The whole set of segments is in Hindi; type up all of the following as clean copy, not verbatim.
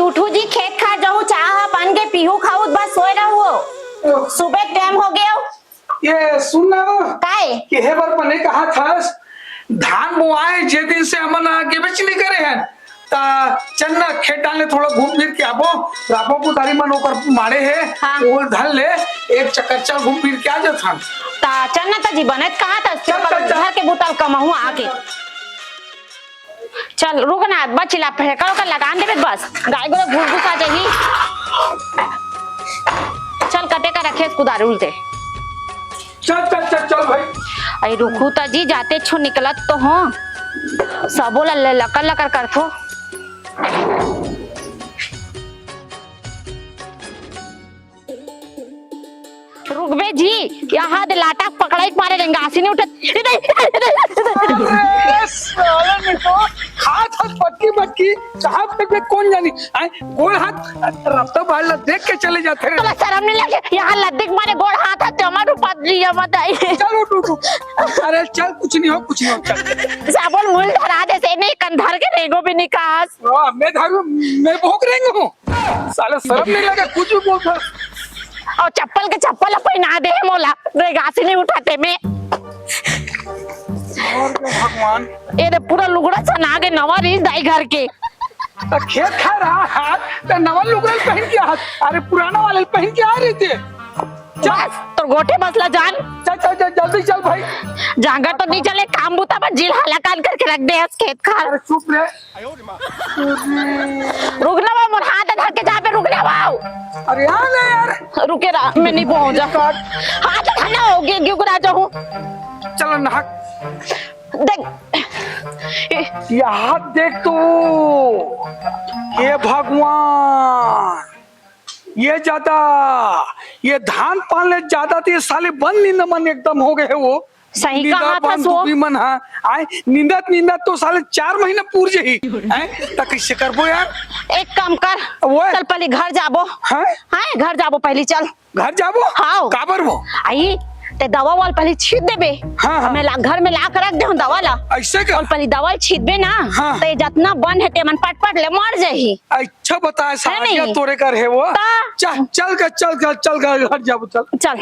उठू जी, खेत खा जाऊँ, चाह पान के पीहू खाऊ, बस सोए रहूँ। सुबह टाइम हो गया। ये सुनना काय कि हे बार मने कहा था धान बुआए जे दिन से हमन आगे बेच नहीं करे हैं ता चन्ना खेत डालने थोड़ा घूम फिर के आबो राबो को तारी मन ओकर मारे है हाँ। ओल धल ले एक चक्कर चल घूम फिर के आ जा था ता चन्ना ता जी बनत कहाँ था? चल। घर के बोतल कमाऊँ आके। चल रुक ना, बस चिल्ला फेंका कर लगान दे बस, गाय को घूस घूस आ जाएगी। चल कटे का रखे कुदारे उल्टे। चल भाई। अरे रुकू ता जी, जाते छो निकलत तो हो सबो लकर लकर कर थो। रुक बे जी, यहाँ दे लाटा पकड़ाई मारे देंगे, आसी नहीं उठत। हाथ पटकी पटकी कहाँ पे कौन जानी गोड़ हाथ रफ्ता बाल देख के चले जाते हैं। तो शर्म नहीं लगे? यहाँ लद्दिक मारे गोड़ हाथ है टमाटो पतली मत आई। चलो टूटू। अरे चल कुछ नहीं हो चल। साबुन मुंह धरा दे से नहीं कंधर के रेगो भी निकास। मैं धारू मैं भोग रहेंगे हूँ साला शर्म नहीं लगा कुछ भी बोलता। और चप्पल के चप्पल पहना दे मोला, रेगासी नहीं उठाते में। भगवान ये पूरा लुगड़ा सना के नवा रीस दाई घर के खेत खा रहा हाथ नवा लुगड़ा पहन के हाथ अरे पुराना वाले पहन के आ रहे थे। बस तो गोटे मसला जान। चल जल्दी चल भाई। जांगर तो नहीं चले, काम बुता पर जिल हलाकान करके रख दे खेत खार। अरे चुप रे। रुकना बा मोर हाथ धर के जा पे रुकना बाऊ। अरे यार रुके रहा, मैं नहीं पहुंच जा। हाथ धरना हो गया क्यों करा जाऊं। चलो नहा देख यहाँ देख तो ये भगवान ये ज्यादा ये धान पालने ज्यादा तो ये साले बन नींद मन एकदम हो गए वो सही कहा था सो मन हाँ आए नींदत तो साले 4 महीना पूर जही तक कैसे करबो यार। एक काम कर, चल पहले घर जाबो। हाँ घर जाबो पहले, चल घर जाबो। हाँ काबर वो आई ते दवा वाल पहले छीट देबे। हाँ। मैं घर में ला कर रख दे दवा ला ऐसे क्या पहले दवा छीटबे ना। हाँ। ते जितना बन है मन पट ले मर जाही। अच्छा बता सारा तोरे कर है वो चल घर जाबो चल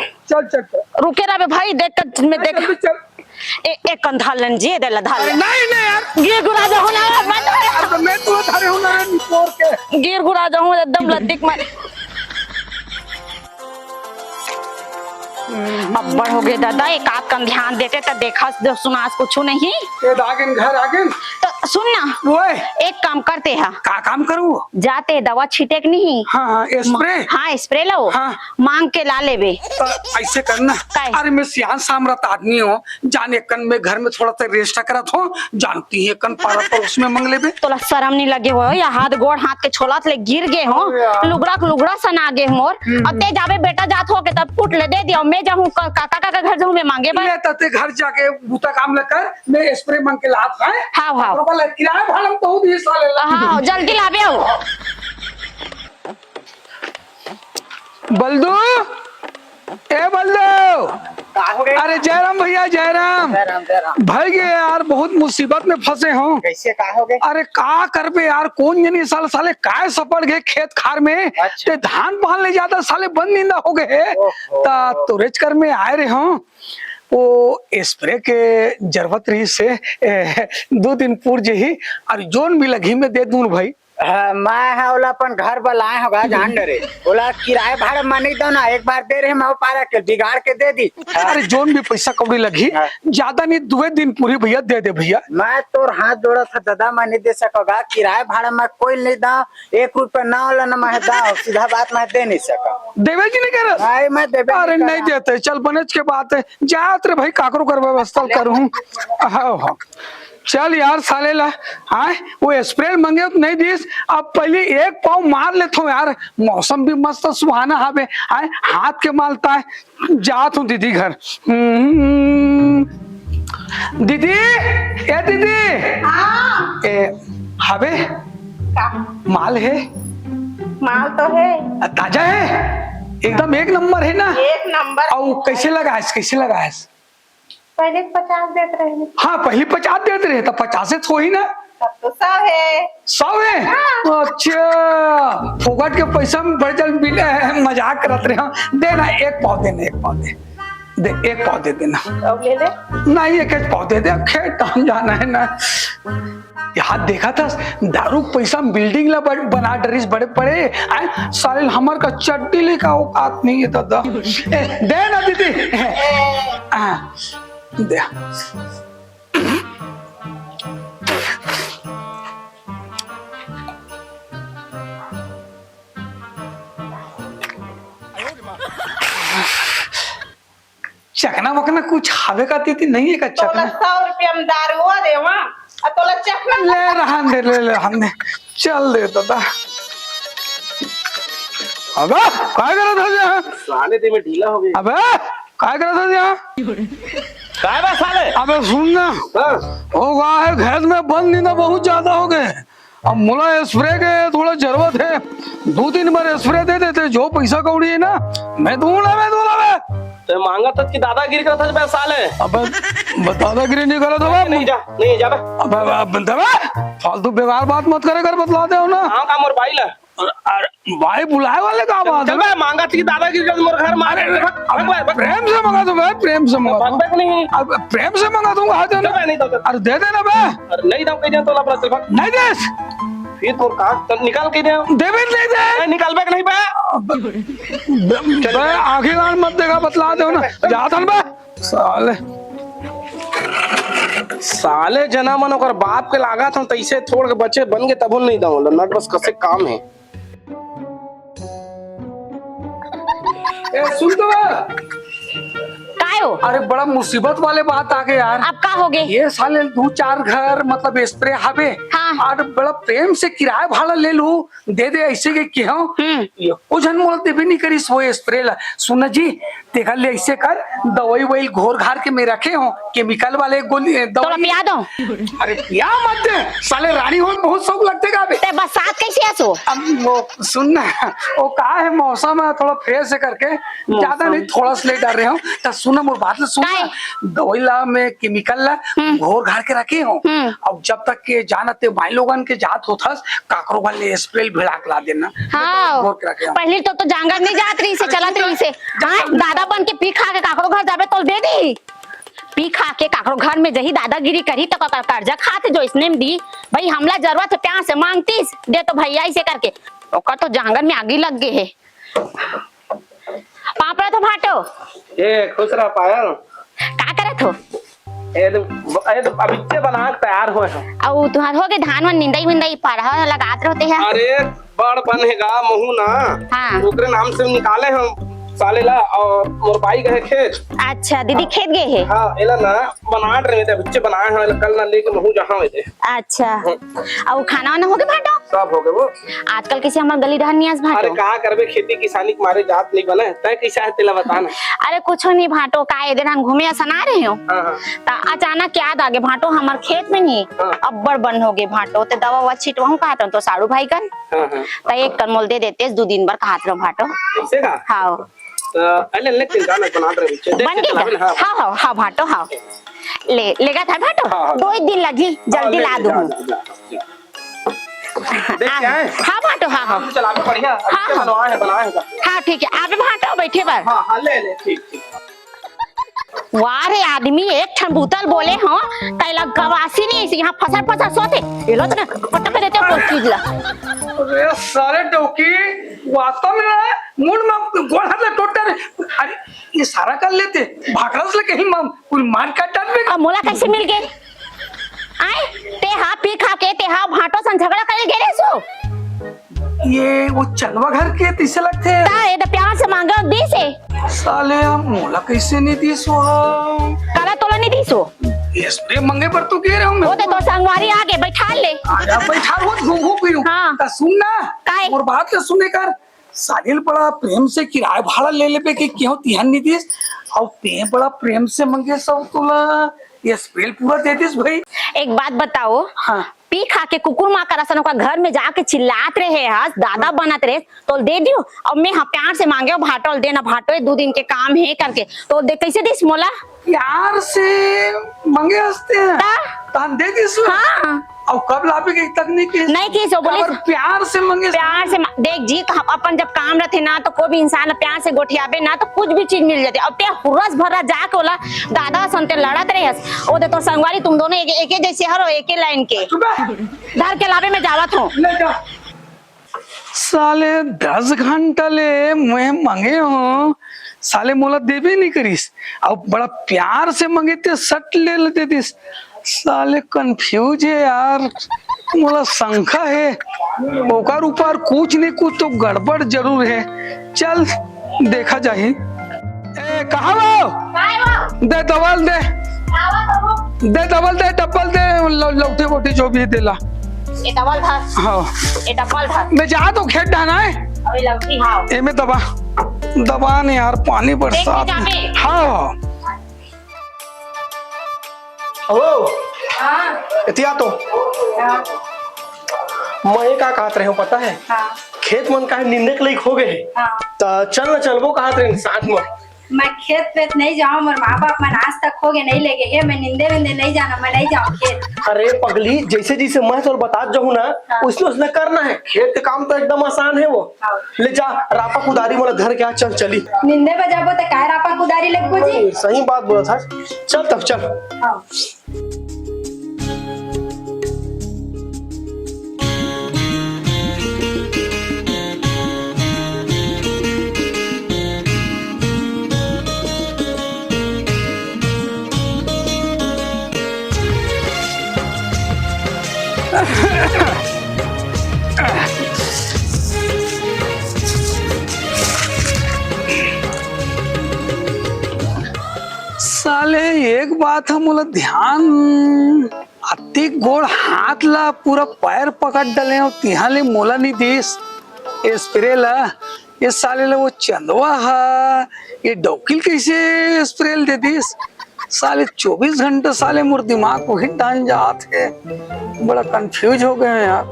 रुके रहे भाई, देख मैं देख एक कंधा लन जी दे लधा नहीं यार गिर गुरा जाऊं ना मैं तो थारे हूं ना निपोर के गिर गुरा जाऊं एकदम लद्दिक मारे। अब्बड़ हो गए दादा, एक आध कम ध्यान देते तो देखा सुना कुछ नहीं। घर आगे तो सुन ना वो एक काम करते हैं। का काम करूँ? जाते दवा छीटे की नहीं। हाँ स्प्रे। हाँ स्प्रे लो। हाँ। मांग के ला ले बे। तो ऐसे करना। अरे मैं सियान सामरत आदमी हूँ, जाने कन में घर में थोड़ा सा रेस्ट करत हो, जानती है कन पारा तो उसमें मंग ले बे। तो शर्म नहीं लगे हो या हाथ गोड़ हाथ के छोला ले गिर गए हो, लुगड़ा सना गए मोर। अब ते जावे बेटा जात हो के तब फुट ले दे दियो, मैं जाऊँ काका का घर जाऊँ मैं मांगे तते घर जाके बूता काम लेकर मैं स्प्रे मांग के लात है। हाँ किराया भाड़म तो भी साले हाँ जल्दी लाबे हो। बल्दू ए बल्दू अरे जयराम भैया जयराम भाई गए यार बहुत मुसीबत में फंसे हो। कैसे का हो गए? अरे का करबे यार कौन जनी साले काय सपड़ गए खेत खार में। ते धान पालने ज्यादा साले बंद नींदा हो गए ता तुरेज कर में आए रहे हो वो स्प्रे के जरूरत रही से 2 दिन पूर जही और जोन भी लगी में दे दूं भाई। मैं है ओला अपन घर बनाए होगा जान डरे ओला किराए भाड़ा मानी दो ना, एक बार दे रहे मैं पारा के बिगाड़ के दे दी। अरे जोन भी पैसा कौड़ी लगी ज्यादा नहीं 2 दिन पूरी भैया दे दे भैया। मैं तोर हाथ जोड़ा था दादा, मैं नहीं दे सकोगा किराए भाड़ा में कोई नहीं दा, 1 रुपया ना होला ना मैं दा, सीधा बात मैं दे नहीं सका। देवे जी नहीं कर भाई मैं देवे अरे नहीं देते चल बनेज के बात है जात रे भाई काकरो कर व्यवस्था करूँ। हाँ चल यार साले ला हाँ वो स्प्रे मंगे तो नहीं दिस, अब पहले एक पाव मार लेता हूँ यार, मौसम भी मस्त सुहाना हावे हाँ हाथ के मालता है। जात हूँ दीदी घर। दीदी ए दीदी हावे माल है? माल तो है, ताजा है एकदम 1 नंबर है ना? 1 नंबर। और कैसे लगा है? पहले 50 देते रहे। हाँ पहले 50 देते रहे तो 50 से थो ही ना तब तो 100 है। 100 है? अच्छा फोकट के पैसा में बढ़ चल मजाक करत रहे हो। देना एक पाव देना, एक पाव दे एक पाव दे देना। अब ले ले। नहीं एक पाव दे दे, खेत टाइम जाना है ना। यहाँ देखा था दारू पैसा बिल्डिंग ला बना डरिस बड़े पड़े आए साले हमार का चट्टी लेका औकात नहीं है दादा। दे ना दीदी दे। चकना वकना कुछ हावे का दीदी नहीं है का तोला चकना? 100 रुपया में दारू दे वहाँ और तोला चखना ले रहन दे, ले रहन दे, चल दे दादा। अबे काय करत हो यहाँ? साले ते में ढीला हो गया। अबे काय करत हो यहाँ? काय बा साले? अबे सुन ना, हो गया है घेत में बंद नहीं ना बहुत ज्यादा हो गए। अब मुला स्प्रे के थोड़ा जरूरत है, 2-3 बार स्प्रे दे देते जो पैसा कौड़ी है ना मैं दूंगा बे। ते मांगा तक की दादागिरी करत था बे साले। अब दादागिरी नहीं करो तो नहीं जा बे। अब फालतू बेकार बात मत करे कर बतला दे हो ना। हां का मोर भाई ला। अरे भाई बुलाए वाले का बात है? चल बे मांगा तक की दादागिरी कर मोर घर मारे। प्रेम से मंगा दो भाई, प्रेम से मंगा दो। बक नहीं। अब प्रेम से मंगा दूंगा हाथ देना। नहीं तो अरे दे देना बे। अरे नहीं दम कह दे तो ला चल भाग। नहीं देस फिर तो का चल निकाल के दे। दे भी नहीं दे। निकाल बे नहीं बे। बे आखिर कान मत देगा बतला दे ना जाता बे साले। साले जना मन ओकर बाप के लागा था तैसे छोड़ के बच्चे बन के तब नहीं दऊं नट बस कसे काम है। ए सुन तो काय हो? अरे बड़ा मुसीबत वाले बात आ गए यार। अब का हो गए? ये साले 2-4 घर मतलब स्प्रे हावे। हाँ। और बड़ा प्रेम से किराया भाड़ा ले लू दे दे ऐसे के क्यों? ये जन मोल देवे नहीं करी सो स्प्रे ला। सुन जी देखा ले ऐसे कर दवाई वही घोर घार के में रखे हो केमिकल वाले गोली तो दवाई। पिया दो। अरे पिया मत दे साले रानी हो बहुत शौक लगते का बे। ते बरसात कैसे आसो? अब वो सुनना वो कहा है मौसम है थोड़ा फ्रेश से करके ज्यादा नहीं थोड़ा सा ले डाल रहे हो तो सुना मोर बात ले सुन। दवाई ला में केमिकल ला घोर घार के रखे हो। अब जब तक के जानते भाई लोगन के जात होथस काकरो वाले स्प्रे भिड़ा के ला देना। हाँ घोर के रखे हो। पहले तो जांगर नहीं जात रही से चलत रही से। हाँ दादा बन के पी खा के काकरो घर जाबे तो दे दी। पी खा के काकरो घर में जही दादागिरी करी तो कर्जा खाते जो इसने दी भाई हमला जरूरत है प्यार से मांगतीस दे तो भैया ऐसे करके ओकर तो जांगर में आगी लग गए है। पापड़ा तो भाटो ए खुश रह पायल। का करत हो? ए तो अभी से बना के तैयार होए हो। औ तुहार हो गए धान में निंदाई विंदाई पढ़ा लगात रहते हैं। अरे बड़ बनेगा महू ना। हाँ। ओकरे नाम से निकाले हम साले ला और मोर भाई गए खेत। अच्छा दीदी खेत गए है। हाँ एला ना बना रहे थे बच्चे बनाए हैं कल ना लेके महू जहाँ हुए थे। अच्छा और खाना वाना हो गया भाटो? सब हो गए वो। आजकल किसी हमार गली रहन नियास अरे भाटो। कहा करबे खेती किसानी के मारे जात नहीं बने तय कैसा है तेला बताना। अरे कुछ नहीं भाटो का इधर हम घूमे सना रहे हो ता अचानक याद आ गए भाटो हमार खेत में नहीं अब्बड़ बन हो गए भाटो ते दवा वा छिटवाऊं कहत तो साड़ू भाई कन ता एक कनमोल दे देते 2 दिन भर कहत रहो भाटो। कैसे का? हाँ अरे लेकिन गाना बना रहे बच्चे बन गया। हाँ हाँ हाँ भाटो हाँ ले लेगा था भाटो 2 दिन लगी जल्दी ला दूँ। देख क्या है? हाँ भाटो हाँ हाँ चला के बढ़िया हाँ, हाँ। बनाए हैं। हाँ ठीक है आप भाटो बैठे बार। हाँ हाँ ले ठीक ठीक। वाह रे आदमी एक ठन भूतल बोले हो कैला गवासी नहीं यहाँ फसर सोते ये लो तो ना पटक देते हो कोई चीज ला। अरे सारे डोकी वास्तव में ना मूड में गोड़ हाथ ले टोटर। अरे ये सारा कर लेते भागरस ले कहीं कोई मार काट डाल में। अब मोला कैसे मिल गए? आए ते हा पी खा के ते हा भाटो सन झगड़ा करे गेले सो। ये वो चलवा घर के तीसे लगते हैं। ता ये तो प्यार से मांगा दी से। साले हम मोला कैसे नहीं दी सो? काला तोला नहीं दी सो। स्प्रे मंगे पर तो कह रहे हूँ मैं। वो तो संगवारी आगे बैठा ले। आजा बैठा हो घूम पी हाँ। ता सुन ना काहे? और बात ले सुने कर सालिल बड़ा प्रेम से किराया भाड़ा ले लेबे के क्यों तिहान नहीं दिस और ते बड़ा प्रेम से मंगे सब तोला ये स्प्रे पूरा दे दिस भाई। एक बात बताओ हाँ पी खा के कुकुर माँ का रसन का घर में जाके चिल्लात रहे हस दादा बनत रहे तो दे दियो और मैं हाँ प्यार से मांगे भाटो देना भाटो 2 दिन के काम है करके तो दे कैसे दिस मोला यार से मंगे हंसते हैं ता? तान दे दिस। हाँ और कब लापे की तकनीक है नहीं की सो बोली और प्यार से मंगे प्यार से देख जी अपन जब काम रहते ना तो कोई भी इंसान प्यार से गोठियाबे ना तो कुछ भी चीज मिल जाती। अब ते हुरस भरा जाके बोला दादा सुनते लड़त रहे हस ओ दे तो संगवारी तुम दोनों एक जैसे हरो एक लाइन के धर के लावे में जावत हो। ले जा साले 10 घंटा ले मैं मंगे हो साले मोला देबे नहीं करिस और बड़ा प्यार से मंगे ते सट ले लेते दिस साले कंफ्यूज है यार मोला शंका है ओकर ऊपर कुछ नहीं कुछ तो गड़बड़ जरूर है। चल देखा जाही। ए कहाँ वो दे दवाल दे दवाल दे डब्बल दे लौटे वोटे जो भी देला ए डबल था हाँ ए डबल था मैं जा तो खेत डाना है अबे लौटी हां ए में दबा नहीं यार पानी बरसात में। हाँ हेलो इतिया तो मैं का कहत रहे हो पता है खेत मन का निंदे के लायक हो गए तो चल चलबो कहत रहे साथ में। मैं खेत पेत नहीं जाऊँ मोर माँ बाप मन आज तक हो गए नहीं लेके है मैं निंदे विंदे नहीं जाना मैं नहीं जाऊँ खेत। अरे पगली जैसे जैसे मैं तो बता जाऊँ ना उसने उसने करना है खेत का काम तो एकदम आसान है वो। ले जा रापा कुदारी वाला घर क्या चल चली निंदे बजाबो तो काय रापा कुदारी लगबो जी। सही बात बोला था चल तब चल। हाँ। साले एक बात हम बोला ध्यान अति गोड़ हाथ ला पूरा पैर पकड़ डले और तिहाले मोला नहीं दिस स्प्रे ला ये साले ला वो चंदवा हा ये डोकिल कैसे स्प्रे दे दिस साले 24 घंटे साले मोर दिमाग को हिट डाल जात है बड़ा कंफ्यूज हो गए हैं यार।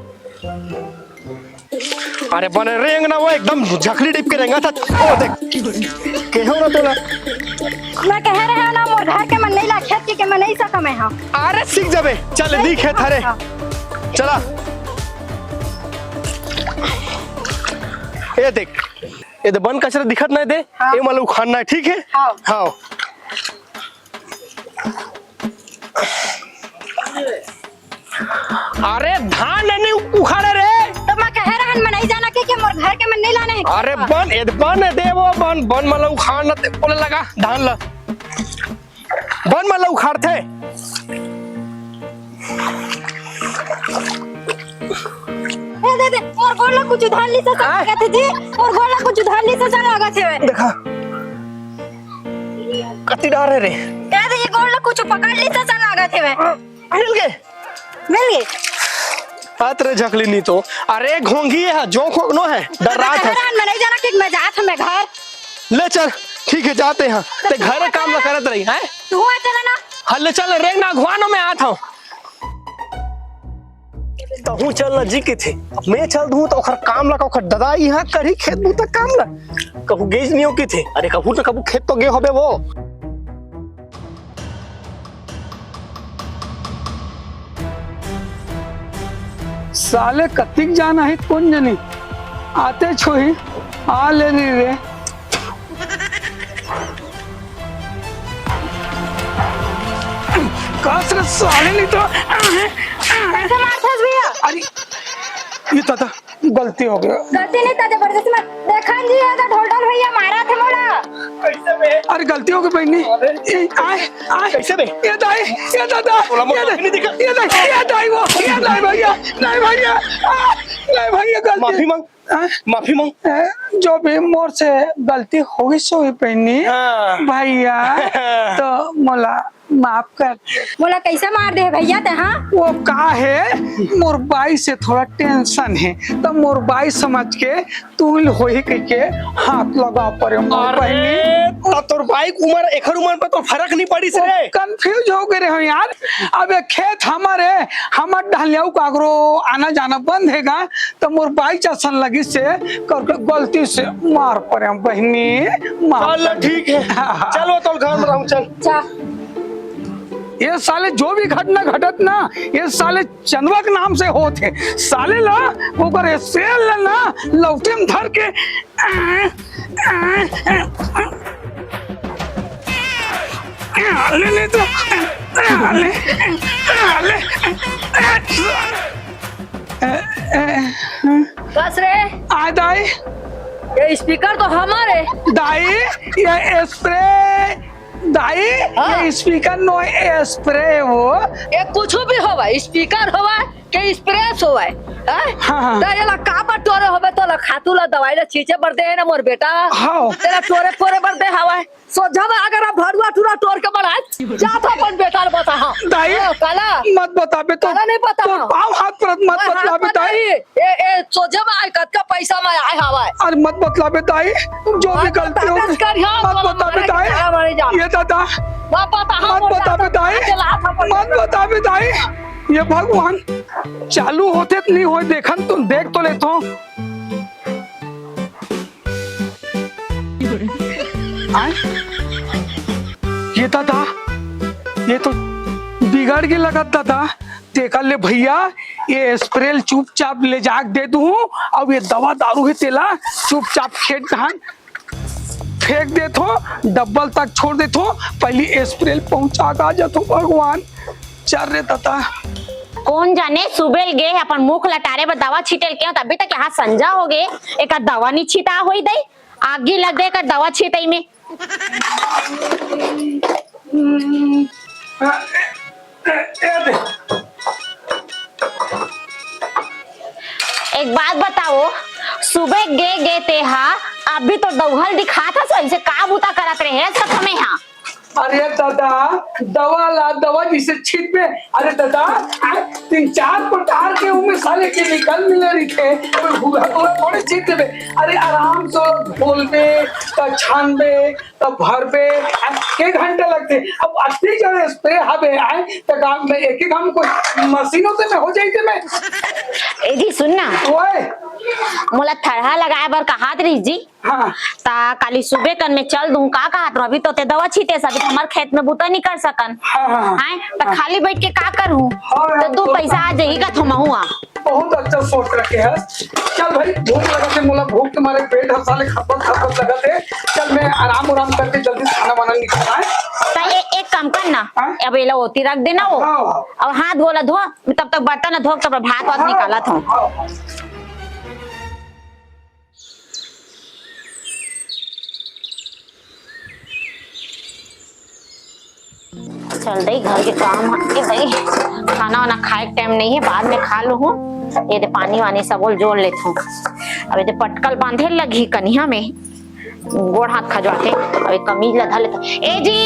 अरे बने रेंग ना वो एकदम झकली टिप के रेंगा था ओ देख केहो ना तोला मैं कह रहा ना मोर घर के मन नहीं ला खेत के मन नहीं सका मैं। हाँ अरे सीख जाबे चल दी खेत हरे चला ये देख ये बन कचरा दिखत नहीं दे ये मालूम खाना है ठीक है। हाँ अरे धान नहीं उखाड़े रे तो मैं कह रहा मैं नहीं जाना के मोर घर के मन नहीं लाने। अरे बन दे वो बन माला उखाड़ना बोले लगा धान ला बन माला उखाड़ते दे दे और गोला कुछ धान ली से लगा थे जी और गोला कुछ धान ली से लगा थे देखा कति डारे रे कह दे ये गोला कुछ पकड़ ली से लगा थे मिल गए अरे झकली नहीं तो अरे घोंगी है जो खोगनो है डर रहा था मैं नहीं जाना कि मैं जात मैं घर ले चल ठीक है जाते हैं ते घर काम ना करत रही है तू आ चला ना हल्ले चल रेंग ना घुआनो में आता हूं तो हूं चल ना जी के थे मैं चल दूं तो ओखर काम ला ओखर ददाई हां करी खेत बू तक काम ला कहू गेज नहीं हो के थे अरे कहू तो कहू खेत तो गे होबे वो साले कतिक जाना है कौन जनी आते छोही आ ले रे कसरत साले नहीं तो कैसे मारथस भैया अरे ये तो गलती हो गया गलती नहीं था जबरदस्ती मत देखन जी ये ढोलडल भैया मारा थे मोला कैसे बे अरे गलती हो गई बहनी आए आए कैसे बे ये दादा ये दाई वो ये दाई भैया नहीं भैया गलती माफी मांग जो भी मोर से गलती हो गई सो बहनी भैया तो मोला माफ कर मोला कैसे मार दे भैया ते हाँ वो का है मोर बाई से थोड़ा टेंशन है तो मोर बाई समझ के तू हो ही के हाथ लगा पड़े मोर बहनी तो तोर बाइक उम्र एकर उम्र पे तो फर्क नहीं पड़ी से रे कंफ्यूज हो गए हो यार। अब खेत हमारे हमार ढलियाऊ कागरो आना जाना बंद हैगा तो मोर बाई चसन लगी से करके गलती से मार पड़े बहनी चल ठीक है चलो तो घर में रहूं चल जा ये साले जो भी घटना घटत ना ये साले चंदवा के नाम से होते साले ला ऊपर स्प्रे ना लौटे में धर के ले तो बस रे, आ दाई ये स्पीकर तो हमारे। दाई ये स्प्रे दाई ये स्पीकर नो स्प्रे हो ये कुछ भी होवा, स्पीकर होवा के स्प्रेस होवा हाँ। तो ये ला का पर तोरे होवे तो ला खातू ला दवाई ला छींचे पर दे ना मोर बेटा। हाँ। तेरा तोरे पोरे पर दे हवा सोझा में अगर आप भरुआ टूरा तोड़ के बढ़ा जा तो अपन बेटा बता। हाँ दाई काला मत बता बे तो काला नहीं पता। तो पाँव हाथ पर मत बतला बे दाई ए सोझा में आए का पैसा में आए हवा अरे मत बतला बे दाई जो भी गलती हो मत बता बे दाई ये दादा मत बता बे दाई मत बता बे दाई ये भगवान चालू होते तो नहीं हो देखन तो देख तो लेता हूँ ये दादा ये तो बिगड़ के लगा दादा देखा ले भैया ये स्प्रे चुपचाप ले जाके दे दूं अब ये दवा दारू है तेला चुपचाप खेत धान फेंक दे तो डब्बल तक छोड़ दे तो पहली स्प्रे पहुंचा का जा तो भगवान चल रे दादा कौन जाने सुबह गए अपन मुख लटारे पर दवा छीटल के तभी तक यहाँ संजा हो गए एक दवा नहीं छीटा हो दई आगे लग गए का दवा छीटई में। एक बात बताओ सुबह गए थे हाँ अभी तो दौहल दिखा था सो ऐसे का बूता करत रहे सब हमें यहाँ। अरे दादा दवा ला दवा जिसे छीट पे अरे दादा 3-4 प्रकार के उनमें साले के निकल मिल रही थे थोड़े छीट दे अरे आराम से धोल बे तब छान बे तब भर बे के घंटे लगते अब अस्सी जगह स्प्रे हवे आए तो काम में एक ही काम कोई मशीनों से हो जाते मैं ए जी सुनना ओए मोला थरहा लगाए बर कहा रही जी हाँ ता काली सुबह कन में चल दूं का कहा अभी तो ते दवा छीटे सभी हमारे खेत में बूता नहीं कर सकन हाँ हैं तो खाली बैठ के का करूं हाँ, तो तू पैसा आ जाएगी का थमाऊंगा बहुत अच्छा सोच रखे है चल भाई भूख लगा थे मोला भूख तुम्हारे पेट हर साले खपत लगा थे चल मैं आराम करके जल्दी से खाना वाना निकलना है तो एक काम करना हाँ? अब ये होती रख देना वो हाँ। अब हाथ गोला धो तब तक बर्तन धो तब भात वात निकाला था। चल दई घर के काम है दई खाना वाना खाए टाइम नहीं है बाद में खा लू हूँ ये दे पानी वानी सब जोड़ लेता हूँ अब ये पटकल बांधे लगी कन्या में गोड़ हाथ खजवाते अब कमीज लधा लेता ए जी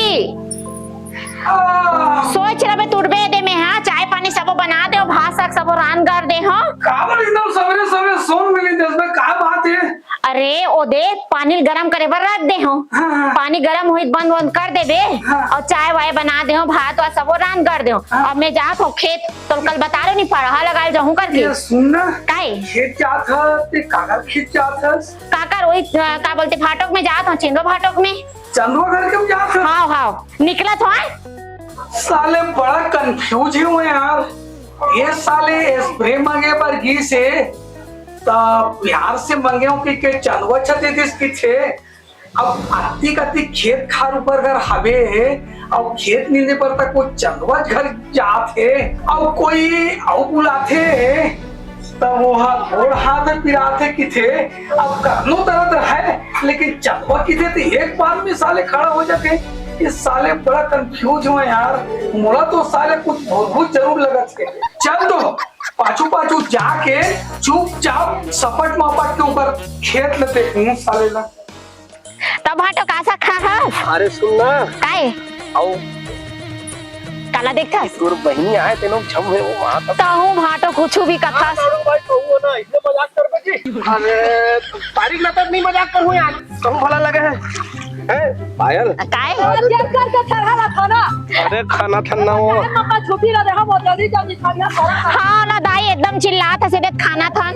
सोच रहे तुड़बे दे में हाँ चाय पानी सब बना दे भात साग सब रान कर दे हाँ काबर एकदम सवेरे सवेरे सोन मिली देश में का बात है अरे ओ दे पानी गरम करे बर रख दे हो हाँ। पानी गरम हुई बंद बंद कर दे बे हाँ। और चाय वाय बना दे हो भात और सब रान कर दे हो हाँ। अब मैं जात हो खेत तो कल बता रहे नहीं पढ़ा लगाए जाऊं करके ये सुनना काहे खेत क्या था ते कागर खेत क्या था काकर वही का बोलते फाटक में जात हो चिंदो फाटक में चंदवा घर के क्या था हाँ हाँ निकला तो साले बड़ा कंफ्यूज हुए यार ये साले स्प्रे मांगे पर घी से प्यार से मंगे हो कि चंदवा छते की थे अब आती कती खेत खार ऊपर घर हवे है अब खेत मिलने पर तक वो चंदवा घर जाते अब कोई आओ बुलाते तब वो घोड़ हाथ में पिराते की थे अब करनो दर्द है लेकिन चंदवा की थे तो एक बार में साले खड़ा हो जाते ये साले बड़ा कंफ्यूज हुए यार मोला तो साले कुछ बहुत जरूर लगा थे चल तो पाछू पाछू जाके चुपचाप सपट मापट के ऊपर खेत लेते हूँ साले ला तब भाटो कासा खा हा अरे सुनना काहे आओ काला देखता तोर बहिनी आए तेनो झम है वो वहां तक ताहू भाटो कुछ भी कथा भाई कहू ना इसने मजाक कर बजे अरे तारीख ना तक नहीं मजाक करूं यार कहूं भला लगे है पायल काय अरे खाना ठन्ना हो हाँ ना दाई एकदम चिल्लात हसे देत खाना था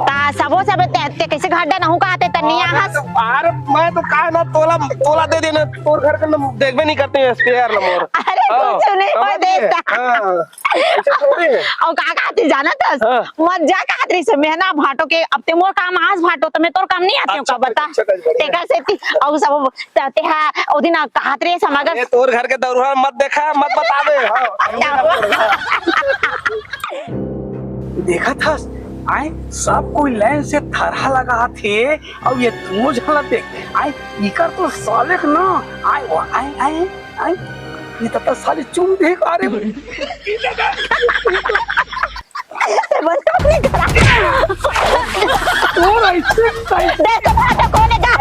ता सबो सब ते कैसे घर डे नहु कहते तनिया हस अरे मैं तो कहा ना तोला तोला दे देना तोर घर का देखबे नहीं करते हैं स्पेयर ना मोर अरे कुछ नहीं हो देता ऐसे थोड़ी है और का कहते जाना था मजा कहते से मेहना भाटो के अब ते मोर काम आज भाटो तो मैं तोर काम नहीं आते का बता तेका से और सब ते हा ओ दिन कहत रे समागर ये तोर घर के दौरा मत देखा मत बतावे देखा था आए सब कोई लाइन से थरहा लगा थे और ये दोनों झला देख आए इकर तो साले ना आए वो आए आए आए ये तो साले चुम देख अरे बस कर नहीं करा और ऐसे देख भाटो कोने का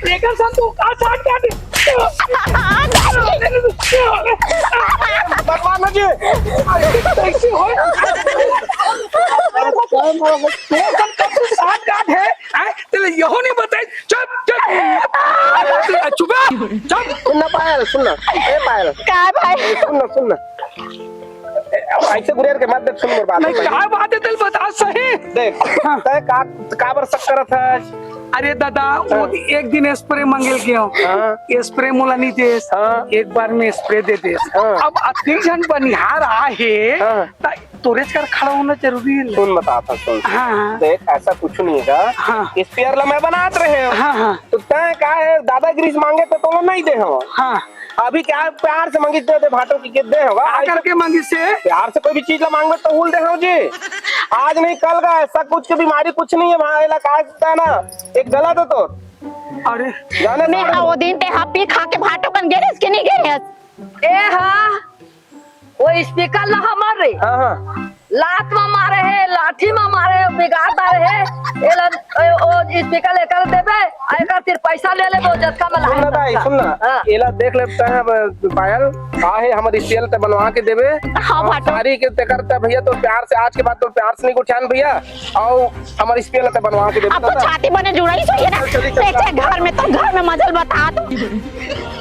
देखा सन तू का साथ क्या दे भगवान जी ऐसे हो साथ क्या है आए तेरे यहो नहीं बताए चुप चुप चुप चुप सुनना पायल सुनना ए पायल का भाई सुनना ऐसे गुरेर के मत देख सुन मोर बात नहीं क्या बात है दिल बता सही देख तय का बर शक्कर था अरे दादा वो एक दिन स्प्रे मंगल के हो स्प्रे मोला नहीं दे एक बार में स्प्रे दे दे अब अति जन बनिहार आहे तोरे कर खड़ा होना जरूरी है सुन बता था सुन हाँ देख ऐसा कुछ नहीं है स्पेयर ला मैं बनात रहे हो हाँ तो तय का है दादागिरी से मांगे तो नहीं दे हो हाँ अभी क्या प्यार से मांगी दे भाटो की दे होगा करके मांगी से प्यार से कोई भी चीज ला मांगे तो भूल दे हो जी आज नहीं कल का ऐसा कुछ की बीमारी कुछ नहीं है वहाँ इलाका है ना एक गलत है तो अरे जाने मैं वो दिन ते हापी खा के भाटो बन गए इसके नहीं गए ए हाँ वो स्पीकर ला मार रही हाँ लात में मारे है लाठी में मारे है बिगाड़ रहे है ओ स्पीकर लेकर देबे आकर फिर पैसा ले ले वो जत्था में सुनना भाई सुनना एला देख लेते हैं पायल काहे हमर स्पेयर ते बनवा के देबे हाँ भाटो सारी के ते करता भैया तो प्यार से आज के बाद तो प्यार से नहीं को छान भैया और हमर स्पेयर ते बनवा के देबे अब तो छाती बने जुड़ा ही सही है ना घर में तो घर में मजल बता दो